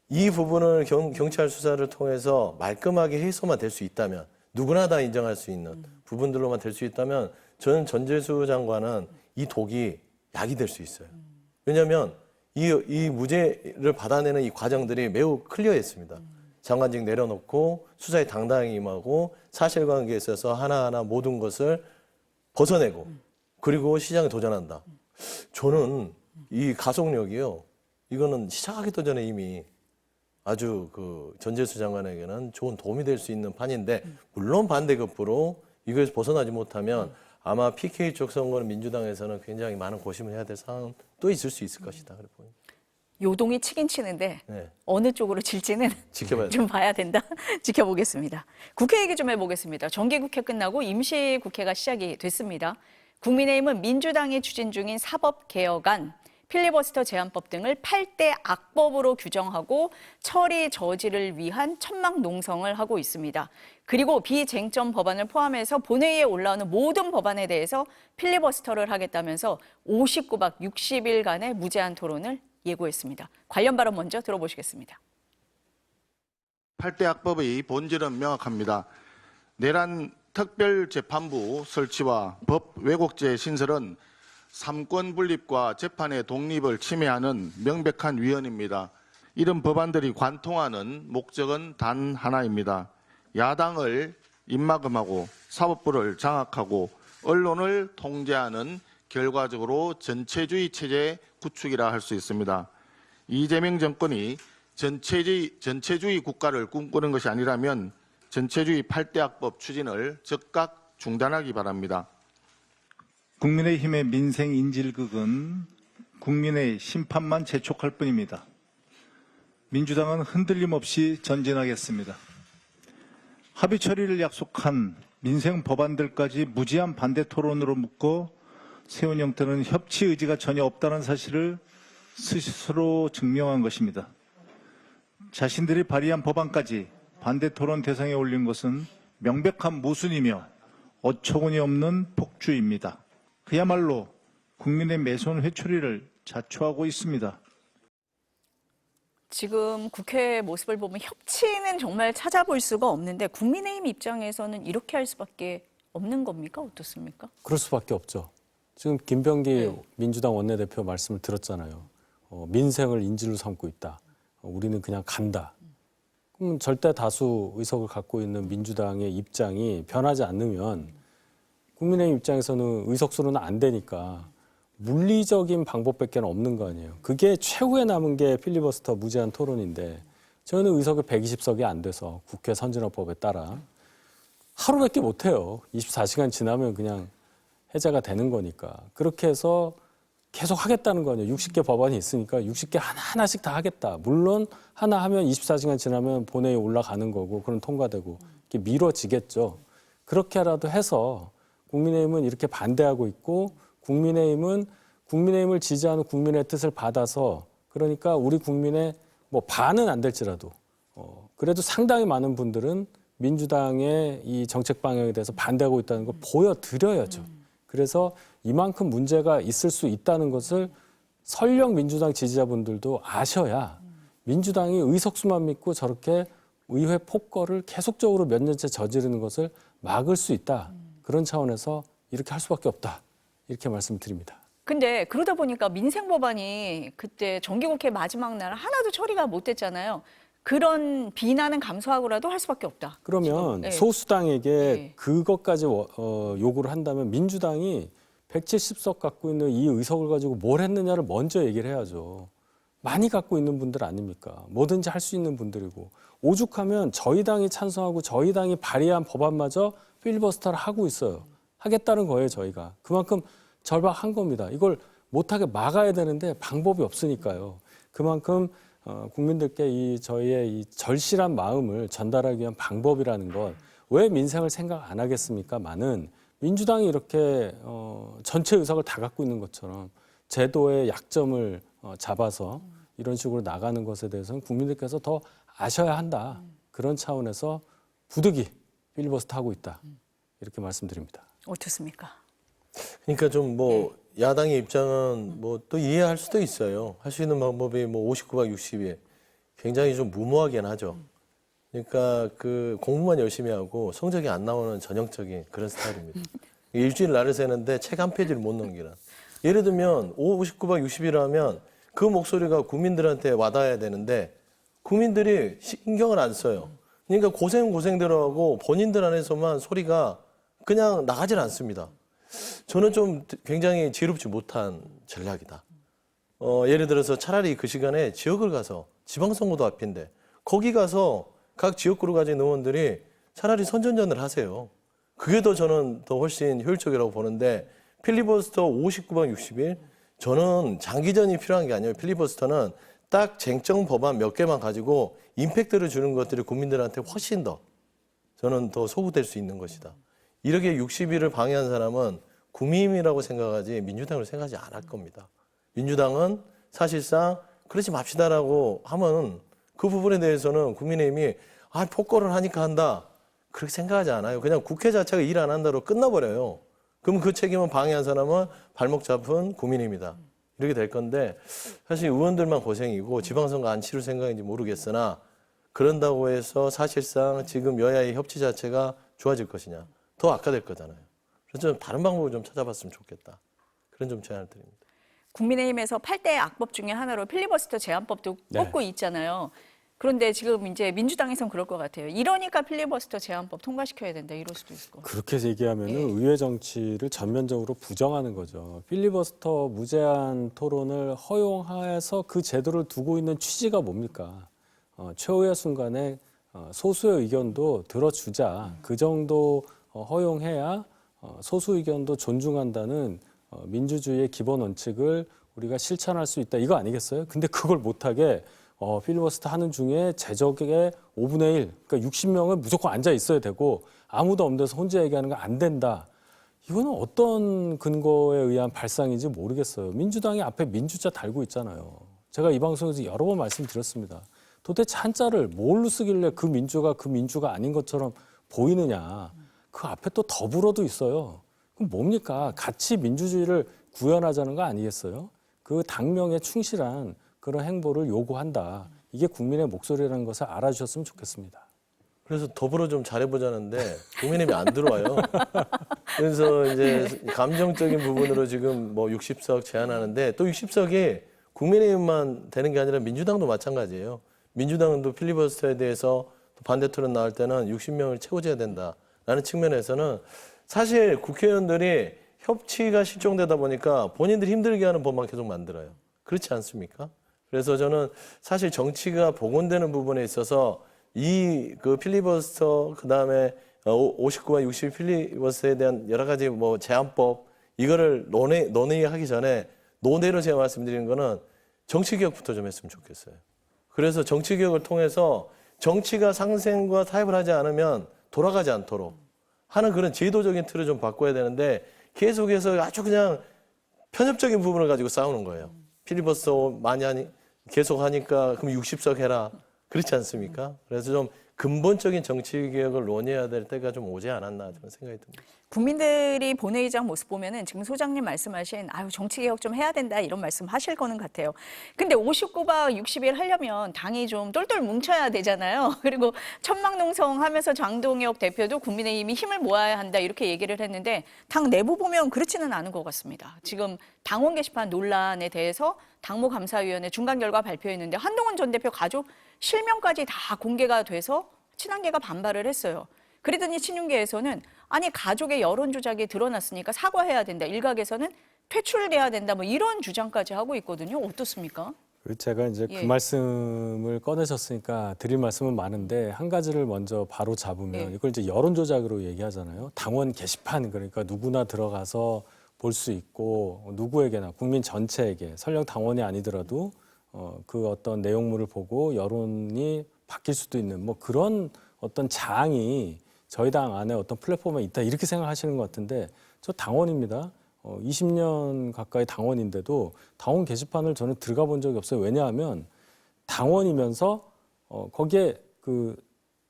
B: 이 부분을 경찰 수사를 통해서 말끔하게 해소만 될 수 있다면 누구나 다 인정할 수 있는 부분들로만 될 수 있다면 저는 전재수 장관은 이 독이 약이 될 수 있어요. 왜냐하면 이 무죄를 받아내는 이 과정들이 매우 클리어했습니다. 장관직 내려놓고 수사에 당당히 임하고 사실관계에 있어서 하나하나 모든 것을 벗어내고 그리고 시장에 도전한다. 저는 이 가속력이요. 이거는 시작하기도 전에 이미 아주 그 전재수 장관에게는 좋은 도움이 될 수 있는 판인데 물론 반대급부로 이것에서 벗어나지 못하면 아마 PK 쪽 선거는 민주당에서는 굉장히 많은 고심을 해야 될 상황은 또 있을 수 있을 것이다. 그래 보입니다.
A: 요동이 치긴 치는데
B: 네.
A: 어느 쪽으로 질지는
B: 지켜봐야
A: 좀 봐야 된다. 지켜보겠습니다. 국회 얘기 좀 해보겠습니다. 정기국회 끝나고 임시국회가 시작이 됐습니다. 국민의힘은 민주당이 추진 중인 사법개혁안, 필리버스터 제한법 등을 8대 악법으로 규정하고 처리 저지를 위한 천막 농성을 하고 있습니다. 그리고 비쟁점 법안을 포함해서 본회의에 올라오는 모든 법안에 대해서 필리버스터를 하겠다면서 59박 60일간의 무제한 토론을 예고했습니다. 관련 발언 먼저 들어보시겠습니다.
G: 8대 악법의 본질은 명확합니다. 내란 특별재판부 설치와 법 왜곡죄 신설은 삼권 분립과 재판의 독립을 침해하는 명백한 위헌입니다. 이런 법안들이 관통하는 목적은 단 하나입니다. 야당을 입막음하고 사법부를 장악하고 언론을 통제하는 결과적으로 전체주의 체제 구축이라 할 수 있습니다. 이재명 정권이 전체주의 국가를 꿈꾸는 것이 아니라면 전체주의 8대 악법 추진을 즉각 중단하기 바랍니다.
H: 국민의힘의 민생 인질극은 국민의 심판만 재촉할 뿐입니다. 민주당은 흔들림 없이 전진하겠습니다. 합의 처리를 약속한 민생 법안들까지 무제한 반대 토론으로 묶고 세운 형태는 협치 의지가 전혀 없다는 사실을 스스로 증명한 것입니다. 자신들이 발의한 법안까지 반대 토론 대상에 올린 것은 명백한 모순이며 어처구니 없는 폭주입니다. 그야말로 국민의 매손 회초리를 자초하고 있습니다.
A: 지금 국회 모습을 보면 협치는 정말 찾아볼 수가 없는데 국민의힘 입장에서는 이렇게 할 수밖에 없는 겁니까? 어떻습니까?
D: 그럴 수밖에 없죠. 지금 김병기 민주당 원내대표 말씀을 들었잖아요. 민생을 인질로 삼고 있다. 우리는 그냥 간다. 그럼 절대 다수 의석을 갖고 있는 민주당의 입장이 변하지 않으면 국민의힘 입장에서는 의석수로는 안 되니까 물리적인 방법밖에 없는 거 아니에요. 그게 최후에 남은 게 필리버스터 무제한 토론인데 저희는 의석이 120석이 안 돼서 국회 선진화법에 따라 하루밖에 못 해요. 24시간 지나면 그냥 해제가 되는 거니까. 그렇게 해서 계속 하겠다는 거 아니에요. 60개 법안이 있으니까 60개 하나하나씩 다 하겠다. 물론 하나 하면 24시간 지나면 본회의에 올라가는 거고 그럼 통과되고 이렇게 미뤄지겠죠. 그렇게라도 해서 국민의힘은 이렇게 반대하고 있고 국민의힘을 지지하는 국민의 뜻을 받아서 그러니까 우리 국민의 뭐 반은 안 될지라도 그래도 상당히 많은 분들은 민주당의 이 정책 방향에 대해서 반대하고 있다는 걸 보여드려야죠. 그래서 이만큼 문제가 있을 수 있다는 것을 설령 민주당 지지자분들도 아셔야 민주당이 의석수만 믿고 저렇게 의회 폭거를 계속적으로 몇 년째 저지르는 것을 막을 수 있다. 그런 차원에서 이렇게 할 수밖에 없다. 이렇게 말씀드립니다.
A: 근데 그러다 보니까 민생 법안이 그때 정기국회 마지막 날 하나도 처리가 못 됐잖아요. 그런 비난은 감수하고라도 할 수밖에 없다.
D: 그러면
A: 네.
D: 소수당에게
A: 네.
D: 그것까지 요구를 한다면 민주당이 170석 갖고 있는 이 의석을 가지고 뭘 했느냐를 먼저 얘기를 해야죠. 많이 갖고 있는 분들 아닙니까? 뭐든지 할 수 있는 분들이고 오죽하면 저희 당이 찬성하고 저희 당이 발의한 법안마저 필리버스터를 하고 있어요. 하겠다는 거예요, 저희가. 그만큼 절박한 겁니다. 이걸 못하게 막아야 되는데 방법이 없으니까요. 그만큼 국민들께 저희의 이 절실한 마음을 전달하기 위한 방법이라는 것 왜 민생을 생각 안 하겠습니까만은 민주당이 이렇게 전체 의석을 다 갖고 있는 것처럼 제도의 약점을 잡아서 이런 식으로 나가는 것에 대해서는 국민들께서 더 아셔야 한다. 그런 차원에서 부득이 필리버스터 하고 있다. 이렇게 말씀드립니다.
A: 어떻습니까?
B: 그러니까 좀 뭐 야당의 입장은 뭐 또 이해할 수도 있어요. 할 수 있는 방법이 뭐 59박 60일 굉장히 좀 무모하긴 하죠. 그러니까 그 공부만 열심히 하고 성적이 안 나오는 전형적인 그런 스타일입니다. 일주일 날을 새는데 책 한 페이지를 못 넘기는. 예를 들면 59박 60일 하면 그 목소리가 국민들한테 와닿아야 되는데 국민들이 신경을 안 써요. 그러니까 고생대로 하고 본인들 안에서만 소리가 그냥 나가질 않습니다. 저는 좀 굉장히 지혜롭지 못한 전략이다. 예를 들어서 차라리 그 시간에 지역을 가서 지방선거도 앞인데 거기 가서 각 지역구를 가진 의원들이 차라리 선전전을 하세요. 그게 더 저는 더 훨씬 효율적이라고 보는데 필리버스터 59박 60일 저는 장기전이 필요한 게 아니에요. 필리버스터는 딱 쟁점 법안 몇 개만 가지고 임팩트를 주는 것들이 국민들한테 훨씬 더 저는 더 소구될 수 있는 것이다. 이렇게 60일을 방해한 사람은 국민이라고 생각하지 민주당을 생각하지 않을 겁니다. 민주당은 사실상 그러지 맙시다라고 하면 그 부분에 대해서는 국민의힘이 폭거를 하니까 한다. 그렇게 생각하지 않아요. 그냥 국회 자체가 일 안 한다로 끝나버려요. 그럼 그 책임은 방해한 사람은 발목 잡은 국민입니다. 이렇게 될 건데 사실 의원들만 고생이고 지방선거 안 치를 생각인지 모르겠으나 그런다고 해서 사실상 지금 여야의 협치 자체가 좋아질 것이냐. 더 악화될 거잖아요. 그래서 좀 다른 방법을 좀 찾아봤으면 좋겠다. 그런 좀 제안을 드립니다.
A: 국민의힘에서 8대 악법 중에 하나로 필리버스터 제한법도 꼽고 있잖아요. 그런데 지금 이제 민주당에선 그럴 것 같아요. 이러니까 필리버스터 제한법 통과시켜야 된다. 이럴 수도 있고.
D: 그렇게 얘기하면 의회 정치를 전면적으로 부정하는 거죠. 필리버스터 무제한 토론을 허용해서 그 제도를 두고 있는 취지가 뭡니까? 최후의 순간에 소수의 의견도 들어주자. 그 정도 허용해야 소수 의견도 존중한다는 민주주의의 기본 원칙을 우리가 실천할 수 있다. 이거 아니겠어요? 근데 그걸 못하게 필리버스터 하는 중에 제적의 5분의 1, 그러니까 60명은 무조건 앉아 있어야 되고 아무도 없는 데서 혼자 얘기하는 건 안 된다. 이거는 어떤 근거에 의한 발상인지 모르겠어요. 민주당이 앞에 민주자 달고 있잖아요. 제가 이 방송에서 여러 번 말씀드렸습니다. 도대체 한자를 뭘로 쓰길래 그 민주가 아닌 것처럼 보이느냐. 그 앞에 또 더불어도 있어요. 그럼 뭡니까? 같이 민주주의를 구현하자는 거 아니겠어요? 그 당명에 충실한 그런 행보를 요구한다. 이게 국민의 목소리라는 것을 알아주셨으면 좋겠습니다.
B: 그래서 더불어 좀 잘해보자는데 국민의힘이 안 들어와요. 그래서 이제 감정적인 부분으로 지금 뭐 60석 제안하는데 또 60석이 국민의힘만 되는 게 아니라 민주당도 마찬가지예요. 민주당도 필리버스터에 대해서 반대 토론 나올 때는 60명을 채워줘야 된다라는 측면에서는 사실 국회의원들이 협치가 실종되다 보니까 본인들이 힘들게 하는 법만 계속 만들어요. 그렇지 않습니까? 그래서 저는 사실 정치가 복원되는 부분에 있어서 이 그 필리버스터 그다음에 59와 60 필리버스터에 대한 여러 가지 뭐 제한법 이거를 논의하기 전에 논의로 제가 말씀드리는 거는 정치개혁부터 좀 했으면 좋겠어요. 그래서 정치개혁을 통해서 정치가 상생과 타협을 하지 않으면 돌아가지 않도록 하는 그런 제도적인 틀을 좀 바꿔야 되는데 계속해서 아주 그냥 편협적인 부분을 가지고 싸우는 거예요. 필리버스터 많이 하니 계속 하니까 그럼 60석 해라. 그렇지 않습니까? 그래서 좀 근본적인 정치 개혁을 논의해야 될 때가 좀 오지 않았나 저는 생각이 듭니다.
A: 국민들이 본회의장 모습 보면은 지금 소장님 말씀하신 정치 개혁 좀 해야 된다 이런 말씀 하실 거는 같아요. 근데 59박 60일 하려면 당이 좀 똘똘 뭉쳐야 되잖아요. 그리고 천막농성하면서 장동혁 대표도 국민의힘이 힘을 모아야 한다 이렇게 얘기를 했는데 당 내부 보면 그렇지는 않은 것 같습니다. 지금 당원 게시판 논란에 대해서 당무감사위원회 중간 결과 발표했는데 한동훈 전 대표 가족 실명까지 다 공개가 돼서 친한계가 반발을 했어요. 그러더니 친윤계에서는 아니 가족의 여론 조작이 드러났으니까 사과해야 된다. 일각에서는 퇴출돼야 된다. 뭐 이런 주장까지 하고 있거든요. 어떻습니까?
D: 제가 이제 그 말씀을 꺼내셨으니까 드릴 말씀은 많은데 한 가지를 먼저 바로 잡으면 이걸 이제 여론 조작으로 얘기하잖아요. 당원 게시판 그러니까 누구나 들어가서 볼 수 있고 누구에게나 국민 전체에게 설령 당원이 아니더라도 그 어떤 내용물을 보고 여론이 바뀔 수도 있는 뭐 그런 어떤 장이 저희 당 안에 어떤 플랫폼에 있다 이렇게 생각하시는 것 같은데 저 당원입니다. 20년 가까이 당원인데도 당원 게시판을 저는 들어가 본 적이 없어요. 왜냐하면 당원이면서 거기에 그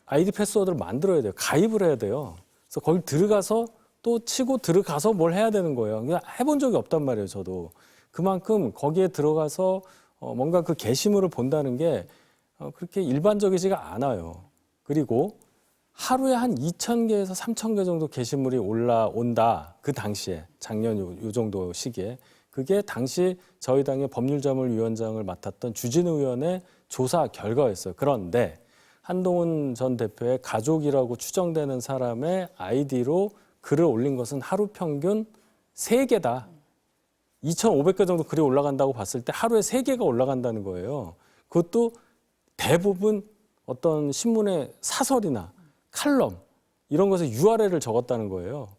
D: 아이디 패스워드를 만들어야 돼요. 가입을 해야 돼요. 그래서 거기 들어가서 또 치고 들어가서 뭘 해야 되는 거예요. 그냥 해본 적이 없단 말이에요. 저도. 그만큼 거기에 들어가서 뭔가 그 게시물을 본다는 게 그렇게 일반적이지가 않아요. 그리고 하루에 한 2,000개에서 3,000개 정도 게시물이 올라온다. 그 당시에 작년 요 정도 시기에. 그게 당시 저희 당의 법률자문위원장을 맡았던 주진우 의원의 조사 결과였어요. 그런데 한동훈 전 대표의 가족이라고 추정되는 사람의 아이디로 글을 올린 것은 하루 평균 3개다. 2,500개 정도 글이 올라간다고 봤을 때 하루에 3개가 올라간다는 거예요. 그것도 대부분 어떤 신문의 사설이나 칼럼 이런 것에 URL을 적었다는 거예요.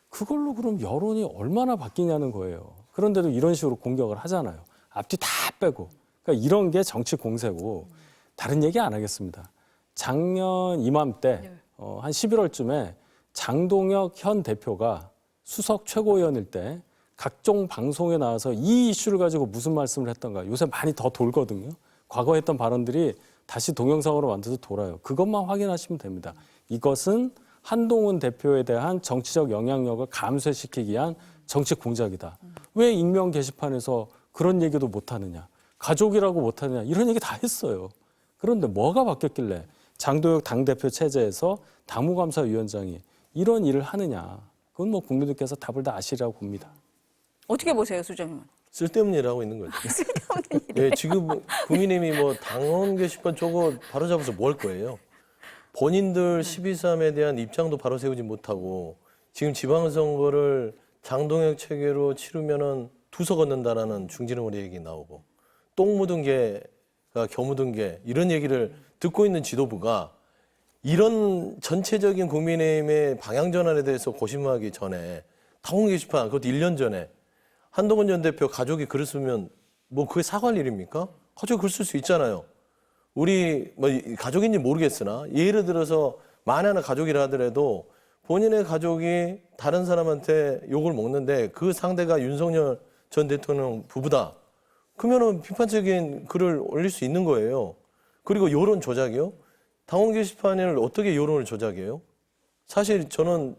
D: 그걸로 그럼 여론이 얼마나 바뀌냐는 거예요. 그런데도 이런 식으로 공격을 하잖아요. 앞뒤 다 빼고. 그러니까 이런 게 정치 공세고 다른 얘기 안 하겠습니다. 작년 이맘때 한 11월쯤에 장동혁 현 대표가 수석 최고위원일 때 각종 방송에 나와서 이 이슈를 가지고 무슨 말씀을 했던가 요새 많이 더 돌거든요. 과거에 했던 발언들이 다시 동영상으로 만들어서 돌아요. 그것만 확인하시면 됩니다. 이것은 한동훈 대표에 대한 정치적 영향력을 감쇄시키기 위한 정치 공작이다. 왜 익명 게시판에서 그런 얘기도 못하느냐. 가족이라고 못하느냐. 이런 얘기 다 했어요. 그런데 뭐가 바뀌었길래 장동혁 당대표 체제에서 당무감사위원장이 이런 일을 하느냐. 그건 뭐 국민들께서 답을 다 아시리라고 봅니다.
A: 어떻게 보세요, 수정님은?
B: 쓸데없는 일을 하고 있는 거죠.
A: 쓸데없는 일.
B: 예, 지금 국민의힘이 뭐 당원 게시판 저거 바로잡아서 뭐 할 거예요? 본인들 12.3에 대한 입장도 바로 세우지 못하고 지금 지방선거를 장동혁 체계로 치르면은 두서 걷는다라는 중진의 얘기 나오고 똥 묻은 개가 겨 묻은 개 이런 얘기를 듣고 있는 지도부가 이런 전체적인 국민의힘의 방향 전환에 대해서 고심하기 전에 당원 게시판 그것도 1년 전에 한동훈 전 대표 가족이 글을 쓰면 뭐 그게 사과할 일입니까? 가족이 글 쓸 수 있잖아요. 우리 뭐 가족인지 모르겠으나 예를 들어서 만에 하나 가족이라 하더라도 본인의 가족이 다른 사람한테 욕을 먹는데 그 상대가 윤석열 전 대통령 부부다. 그러면은 비판적인 글을 올릴 수 있는 거예요. 그리고 여론 조작이요? 당원 게시판을 어떻게 여론을 조작해요? 사실 저는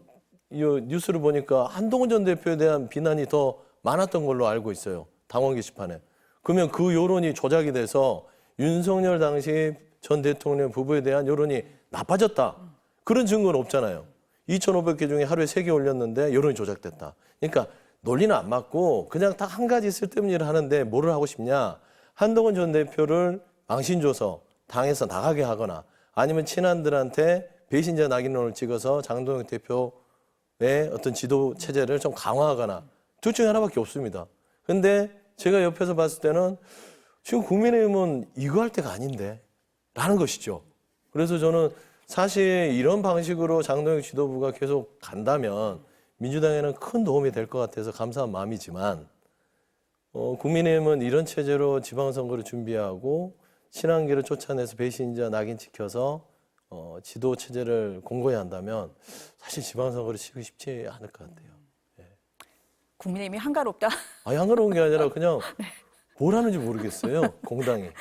B: 이 뉴스를 보니까 한동훈 전 대표에 대한 비난이 더 많았던 걸로 알고 있어요. 당원 게시판에. 그러면 그 여론이 조작이 돼서 윤석열 당시 전 대통령 부부에 대한 여론이 나빠졌다. 그런 증거는 없잖아요. 2,500개 중에 하루에 3개 올렸는데 여론이 조작됐다. 그러니까 논리는 안 맞고 그냥 딱 한 가지 쓸데없는 일을 하는데 뭐를 하고 싶냐. 한동훈 전 대표를 망신 줘서 당에서 나가게 하거나 아니면 친한들한테 배신자 낙인론을 찍어서 장동혁 대표의 어떤 지도 체제를 좀 강화하거나 둘 중에 하나밖에 없습니다. 근데 제가 옆에서 봤을 때는 지금 국민의힘은 이거 할 때가 아닌데 라는 것이죠. 그래서 저는 사실 이런 방식으로 장동혁 지도부가 계속 간다면 민주당에는 큰 도움이 될 것 같아서 감사한 마음이지만 국민의힘은 이런 체제로 지방선거를 준비하고 친한계를 쫓아내서 배신자 낙인 찍혀서 지도 체제를 공고히 한다면 사실 지방선거를 치기 쉽지 않을 것 같아요.
A: 국민의힘이 한가롭다.
B: 아니 한가로운 게 아니라 그냥 뭘 하는지 모르겠어요. 공당이. 네.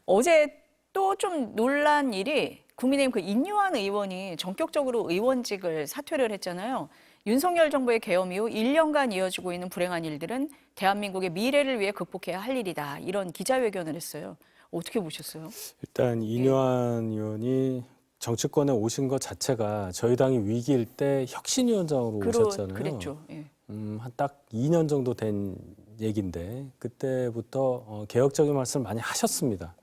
A: 어제 또 좀 놀란 일이 국민의힘 그 인요한 의원이 전격적으로 의원직을 사퇴를 했잖아요. 윤석열 정부의 계엄 이후 1년간 이어지고 있는 불행한 일들은 대한민국의 미래를 위해 극복해야 할 일이다. 이런 기자회견을 했어요. 어떻게 보셨어요?
D: 일단 이뇨한 의원이 정치권에 오신 것 자체가 저희 당이 위기일 때 혁신위원장으로 오셨잖아요.
A: 그랬죠. 예.
D: 한 딱 2년 정도 된 얘기인데 그때부터 개혁적인 말씀을 많이 하셨습니다.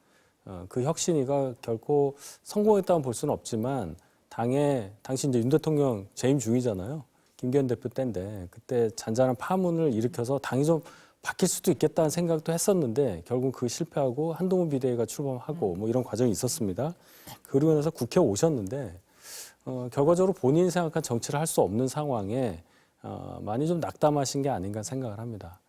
D: 그 혁신위가 결코 성공했다고 볼 수는 없지만 당시 이제 윤 대통령 재임 중이잖아요. 김기현 대표 때인데 그때 잔잔한 파문을 일으켜서 당이 좀 바뀔 수도 있겠다는 생각도 했었는데 결국 그 실패하고 한동훈 비대위가 출범하고 뭐 이런 과정이 있었습니다. 그러고 나서 국회에 오셨는데 결과적으로 본인이 생각한 정치를 할 수 없는 상황에 많이 좀 낙담하신 게 아닌가 생각을 합니다.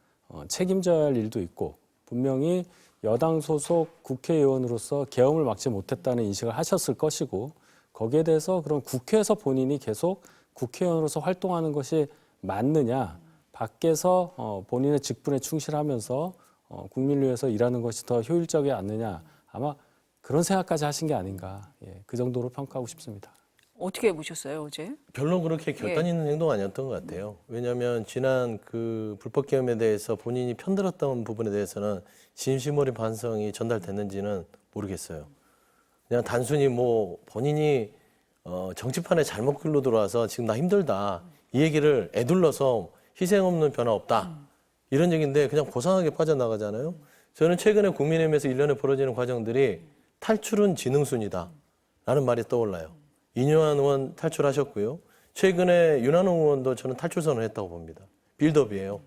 D: 책임져야 할 일도 있고 분명히 여당 소속 국회의원으로서 계엄을 막지 못했다는 인식을 하셨을 것이고 거기에 대해서 그럼 국회에서 본인이 계속 국회의원으로서 활동하는 것이 맞느냐, 밖에서 본인의 직분에 충실하면서 국민을 위해서 일하는 것이 더 효율적이지 않느냐, 아마 그런 생각까지 하신 게 아닌가, 예, 그 정도로 평가하고 싶습니다.
A: 어떻게 보셨어요, 어제?
B: 별로 그렇게 결단 있는 행동 아니었던 것 같아요. 왜냐하면 지난 그 불법 계엄에 대해서 본인이 편들었던 부분에 대해서는 진심어린 반성이 전달됐는지는 모르겠어요. 그냥 단순히 뭐 본인이 정치판에 잘못 끌로 들어와서 지금 나 힘들다 이 얘기를 애둘러서 희생 없는 변화 없다 이런 얘기인데 그냥 고상하게 빠져나가잖아요. 저는 최근에 국민의힘에서 1년에 벌어지는 과정들이 탈출은 지능순이다 라는 말이 떠올라요. 이뇨한 의원 탈출하셨고요. 최근에 윤한홍 의원도 저는 탈출 선언했다고 봅니다. 빌드업이에요.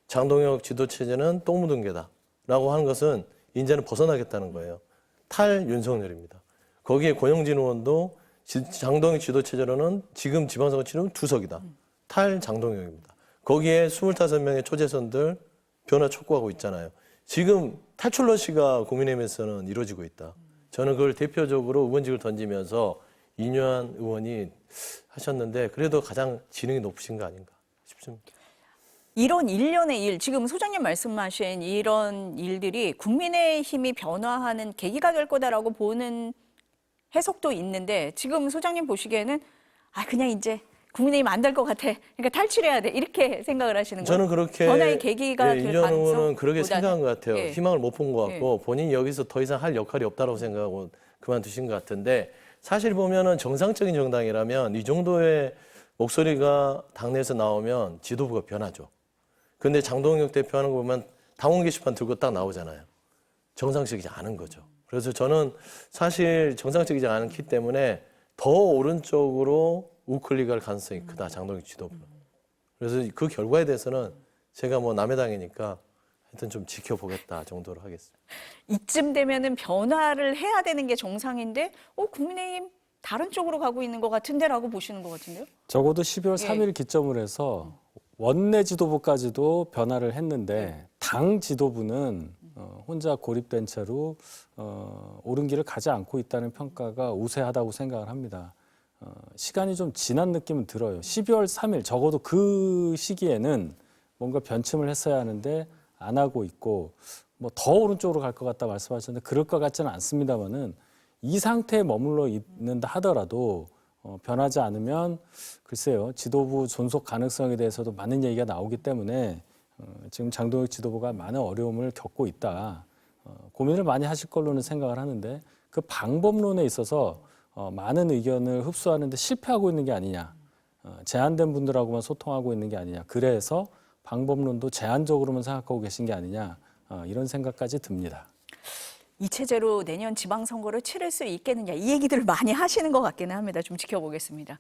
B: 장동혁 지도체제는 똥 묻은 개다라고 하는 것은 이제는 벗어나겠다는 거예요. 탈윤석열입니다. 거기에 권영진 의원도 장동혁 지도체제로는 지금 지방선거 치르면 2석이다. 탈장동혁입니다. 거기에 25명의 초재선들 변화 촉구하고 있잖아요. 지금 탈출러시가 국민의힘에서는 이루어지고 있다. 저는 그걸 대표적으로 의원직을 던지면서 이뇨한 의원이 하셨는데 그래도 가장 지능이 높으신 거 아닌가 싶습니다.
A: 이런 일련의 일, 지금 소장님 말씀하신 이런 일들이 국민의힘이 변화하는 계기가 될 거다라고 보는 해석도 있는데 지금 소장님 보시기에는 그냥 이제 국민의힘 안 될 것 같아. 그러니까 탈출해야 돼. 이렇게 생각을 하시는 거예요?
B: 저는 그렇게
A: 변화의 계기가 될
B: 이뇨한
A: 가능성?
B: 의원은 그렇게 생각한 것 같아요.
A: 예.
B: 희망을 못 본 것 같고 본인이 여기서 더 이상 할 역할이 없다고 생각하고 그만두신 것 같은데 사실 보면은 정상적인 정당이라면 이 정도의 목소리가 당내에서 나오면 지도부가 변하죠. 근데 장동혁 대표 하는 거 보면 당원 게시판 들고 딱 나오잖아요. 정상적이지 않은 거죠. 그래서 저는 사실 정상적이지 않기 때문에 더 오른쪽으로 우클릭할 가능성이 크다, 장동혁 지도부는. 그래서 그 결과에 대해서는 제가 뭐 남의 당이니까 하여튼 좀 지켜보겠다 정도로 하겠습니다.
A: 이쯤 되면은 변화를 해야 되는 게 정상인데 국민의힘 다른 쪽으로 가고 있는 것 같은데라고 보시는 것 같은데요?
D: 적어도 12월 3일 기점으로 해서 원내 지도부까지도 변화를 했는데 당 지도부는 혼자 고립된 채로 옳은 길을 가지 않고 있다는 평가가 우세하다고 생각을 합니다. 시간이 좀 지난 느낌은 들어요. 12월 3일 적어도 그 시기에는 뭔가 변침을 했어야 하는데 안 하고 있고 뭐 더 오른쪽으로 갈 것 같다 말씀하셨는데 그럴 것 같지는 않습니다만은 이 상태에 머물러 있는다 하더라도 변하지 않으면 글쎄요 지도부 존속 가능성에 대해서도 많은 얘기가 나오기 때문에 지금 장동혁 지도부가 많은 어려움을 겪고 있다. 고민을 많이 하실 걸로는 생각을 하는데 그 방법론에 있어서 많은 의견을 흡수하는데 실패하고 있는 게 아니냐. 제한된 분들하고만 소통하고 있는 게 아니냐. 그래서 방법론도 제한적으로만 생각하고 계신 게 아니냐. 이런 생각까지 듭니다.
A: 이 체제로 내년 지방선거를 치를 수 있겠느냐 이 얘기들을 많이 하시는 것 같기는 합니다. 좀 지켜보겠습니다.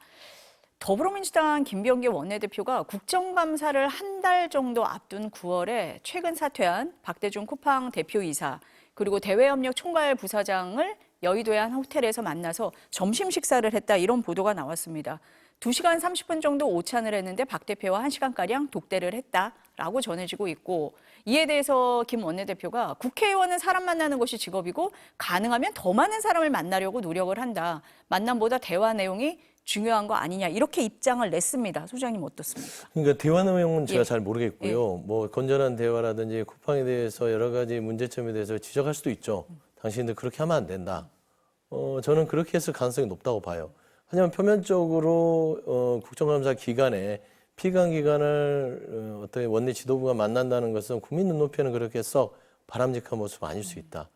A: 더불어민주당 김병기 원내대표가 국정감사를 한 달 정도 앞둔 9월에 최근 사퇴한 박대중 쿠팡 대표이사 그리고 대외협력 총괄 부사장을 여의도의 한 호텔에서 만나서 점심 식사를 했다 이런 보도가 나왔습니다. 2시간 30분 정도 오찬을 했는데 박 대표와 1시간가량 독대를 했다라고 전해지고 있고 이에 대해서 김 원내대표가 국회의원은 사람 만나는 것이 직업이고 가능하면 더 많은 사람을 만나려고 노력을 한다. 만남보다 대화 내용이 중요한 거 아니냐 이렇게 입장을 냈습니다. 소장님 어떻습니까?
B: 그러니까 대화 내용은 제가
A: 예.
B: 잘 모르겠고요. 뭐 건전한 대화라든지 쿠팡에 대해서 여러 가지 문제점에 대해서 지적할 수도 있죠. 당신들 그렇게 하면 안 된다. 저는 그렇게 했을 가능성이 높다고 봐요. 하지만 표면적으로 국정감사 기간에 피감 기간을 어떤 원내 지도부가 만난다는 것은 국민 눈높이에는 그렇게 썩 바람직한 모습 아닐 수 있다.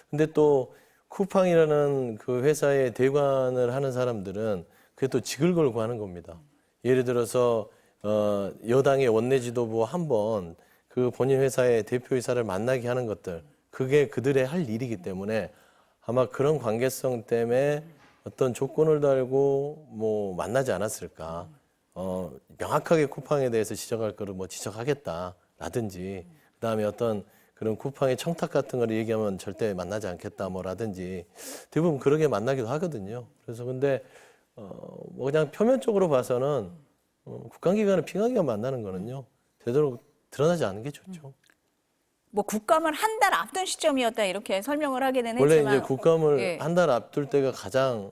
B: 근데 또 쿠팡이라는 그 회사의 대관을 하는 사람들은 그게 또 직을 걸고 하는 겁니다. 예를 들어서 여당의 원내 지도부와 한번 그 본인 회사의 대표이사를 만나게 하는 것들 그게 그들의 할 일이기 때문에 아마 그런 관계성 때문에 어떤 조건을 달고 뭐 만나지 않았을까. 명확하게 쿠팡에 대해서 지적할 거를 뭐 지적하겠다라든지 그다음에 어떤 그런 쿠팡의 청탁 같은 걸 얘기하면 절대 만나지 않겠다 뭐라든지 대부분 그러게 만나기도 하거든요. 그래서 근데 뭐 그냥 표면적으로 봐서는 국감기관을 피감기관 만나는 거는요 제대로 드러나지 않는 게 좋죠.
A: 뭐 국감을 한 달 앞둔 시점이었다 이렇게 설명을 하기는
B: 원래
A: 했지만
B: 이제 국감을
A: 예.
B: 한 달 앞둘 때가 가장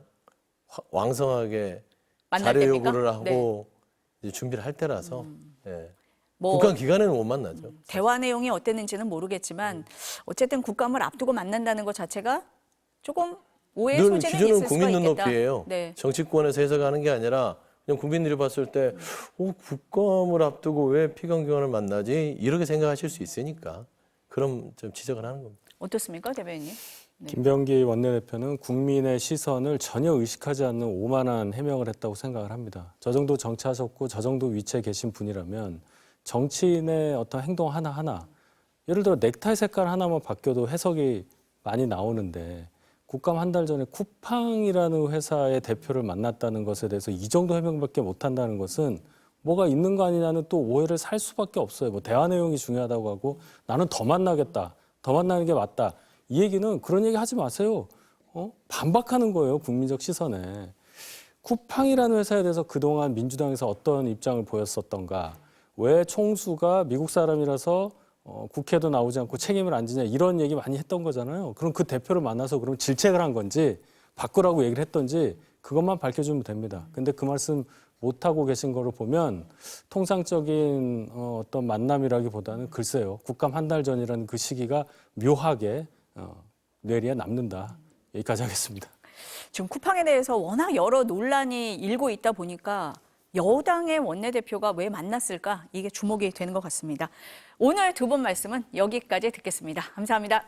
B: 왕성하게
A: 만날
B: 자료
A: 때입니까?
B: 요구를 하고
A: 네.
B: 이제 준비를 할 때라서 예.
A: 뭐
B: 국감 기간에는 못 만나죠.
A: 대화 내용이 어땠는지는 모르겠지만 어쨌든 국감을 앞두고 만난다는 것 자체가 조금 오해의
B: 늘
A: 소지는
B: 기준은
A: 있을 수가
B: 국민
A: 있겠다.
B: 눈높이예요.
A: 네.
B: 정치권에서 해석하는 게 아니라 그냥 국민들이 봤을 때 국감을 앞두고 왜 피감기관을 만나지? 이렇게 생각하실 수 있으니까 그럼 좀 지적을 하는 겁니다.
A: 어떻습니까, 대변인님? 네.
D: 김병기 원내대표는 국민의 시선을 전혀 의식하지 않는 오만한 해명을 했다고 생각을 합니다. 저 정도 정치하셨고 저 정도 위치에 계신 분이라면 정치인의 어떤 행동 하나하나, 예를 들어 넥타이 색깔 하나만 바뀌어도 해석이 많이 나오는데 국감 한 달 전에 쿠팡이라는 회사의 대표를 만났다는 것에 대해서 이 정도 해명밖에 못한다는 것은 뭐가 있는 거 아니냐는 또 오해를 살 수밖에 없어요. 뭐 대화 내용이 중요하다고 하고 나는 더 만나겠다, 더 만나는 게 맞다. 이 얘기는 그런 얘기 하지 마세요. 반박하는 거예요, 국민적 시선에. 쿠팡이라는 회사에 대해서 그동안 민주당에서 어떤 입장을 보였었던가, 왜 총수가 미국 사람이라서 국회도 나오지 않고 책임을 안 지냐, 이런 얘기 많이 했던 거잖아요. 그럼 그 대표를 만나서 그럼 질책을 한 건지 바꾸라고 얘기를 했던지 그것만 밝혀주면 됩니다. 근데 그 말씀 못하고 계신 거를 보면 통상적인 어떤 만남이라기보다는 글쎄요, 국감 한 달 전이라는 그 시기가 묘하게 뇌리에 남는다. 여기까지 하겠습니다.
A: 지금 쿠팡에 대해서 워낙 여러 논란이 일고 있다 보니까 여당의 원내대표가 왜 만났을까? 이게 주목이 되는 것 같습니다. 오늘 두 분 말씀은 여기까지 듣겠습니다. 감사합니다.